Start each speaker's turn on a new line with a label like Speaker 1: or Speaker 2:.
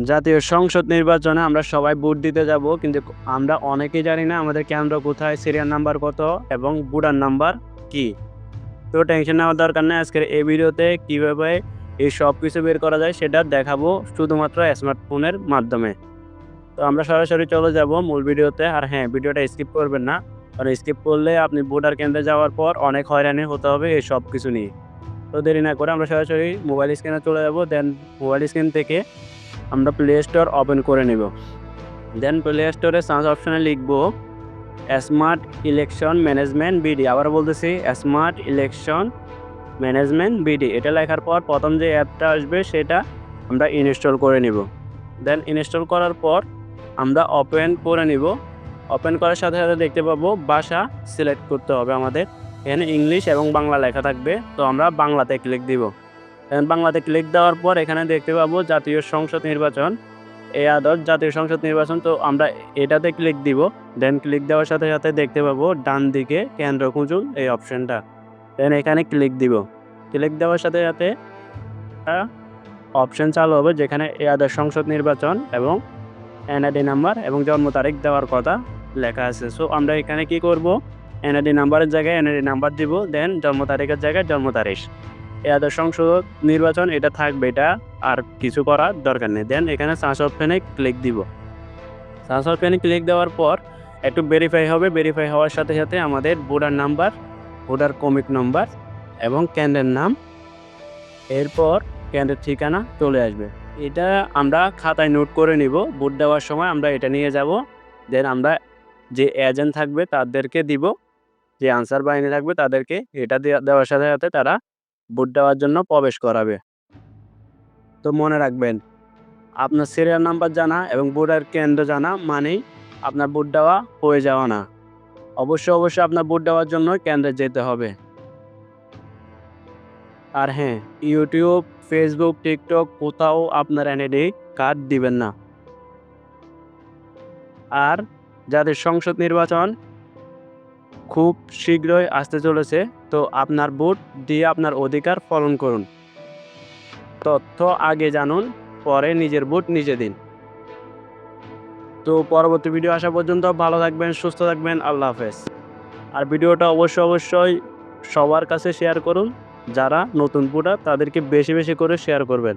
Speaker 1: জাতীয় সংসদ নির্বাচনে আমরা সবাই ভোট দিতে যাব, কিন্তু আমরা অনেকেই জানি না আমাদের কেন্দ্র কোথায়, সিরিয়াল নাম্বার কত এবং ভোটার নাম্বার কি। তো টেনশন নেওয়ার দরকার নেই। আজকের এই ভিডিওতে কীভাবে এই সব কিছু বের করা যায় সেটা দেখাবো শুধুমাত্র স্মার্টফোনের মাধ্যমে। তো আমরা সরাসরি চলে যাব মূল ভিডিওতে। আর হ্যাঁ, ভিডিওটা স্কিপ করবেন না, কারণ স্কিপ করলে আপনি ভোটার কেন্দ্রে যাওয়ার পর অনেক হয়রানি হতে হবে এই সব কিছু নিয়ে। তো দেরি না করে আমরা সরাসরি মোবাইল স্ক্রিনে চলে যাব। দেন মোবাইল স্ক্রিন থেকে আমরা প্লে স্টোর ওপেন করে নেব। দেন প্লে স্টোরে সার্চ অপশানে লিখব স্মার্ট ইলেকশন ম্যানেজমেন্ট বিডি। আবার বলতেছি স্মার্ট ইলেকশন ম্যানেজমেন্ট বিডি। এটা লেখার পর প্রথম যে অ্যাপটা আসবে সেটা আমরা ইনস্টল করে নিব। দেন ইনস্টল করার পর আমরা ওপেন করে নিব। ওপেন করার সাথে সাথে দেখতে পাবো ভাষা সিলেক্ট করতে হবে আমাদের। এখানে ইংলিশ এবং বাংলা লেখা থাকবে, তো আমরা বাংলাতে ক্লিক দিব। দেন বাংলাতে ক্লিক দেওয়ার পর এখানে দেখতে পাবো জাতীয় সংসদ নির্বাচন, এই আদর্শ জাতীয় সংসদ নির্বাচন। তো আমরা এটাতে ক্লিক দিব। দেন ক্লিক দেওয়ার সাথে সাথে দেখতে পাবো ডান দিকে কেন্দ্র খুঁজুন এই অপশনটা। দেন এখানে ক্লিক দিব। ক্লিক দেওয়ার সাথে সাথে অপশন চালু হবে যেখানে এই আদর্শ সংসদ নির্বাচন এবং এনআইডি নাম্বার এবং জন্ম তারিখ দেওয়ার কথা লেখা আছে। সো আমরা এখানে কি করব, এনআইডি নাম্বারের জায়গায় এনআইডি নাম্বার দিব। দেন জন্ম তারিখের জায়গায় জন্ম তারিখ। এই আদর্শ সংসদ নির্বাচন এটা থাকবে, এটা আর কিছু করার দরকার নেই। দেন এখানে সার্চ অপশানে ক্লিক দিব। সার্চ অপশানে ক্লিক দেওয়ার পর একটু ভেরিফাই হবে। ভেরিফাই হওয়ার সাথে সাথে আমাদের ভোটার নাম্বার, ভোটার কমিক নম্বর এবং কেন্দ্রের নাম, এরপর কেন্দ্রের ঠিকানা চলে আসবে। এটা আমরা খাতায় নোট করে নিব। ভোট দেওয়ার সময় আমরা এটা নিয়ে যাব। দেন আমরা যে এজেন্ট থাকবে তাদেরকে দিব, যে আনসার বাহিনী থাকবে তাদেরকে এটা দেওয়ার সাথে সাথে তারা ভোট দেওয়ার জন্য প্রবেশ করাবে। তো মনে রাখবেন, আপনার সিরিয়াল নাম্বার জানা এবং ভোটার কেন্দ্র জানা মানেই আপনার ভোট দেওয়া হয়ে যাওয়া না। অবশ্যই আপনার ভোট দেওয়ার জন্য কেন্দ্রে যেতে হবে। আর হ্যাঁ, ইউটিউব, ফেসবুক, টিকটক কোথাও আপনার এনআইডি কার্ড দিবেন না। আর যাদের সংসদ নির্বাচন খুব শীঘ্রই আসতে চলেছে, তো আপনার ভোট দিয়ে আপনার অধিকার পালন করুন। তথ্য আগে জানুন, পরে নিজের ভোট নিজে দিন। তো পরবর্তী ভিডিও আসা পর্যন্ত ভালো থাকবেন, সুস্থ থাকবেন। আল্লাহ হাফেজ। আর ভিডিওটা অবশ্যই সবার কাছে শেয়ার করুন। যারা নতুন ভোটার তাদেরকে বেশি বেশি করে শেয়ার করবেন।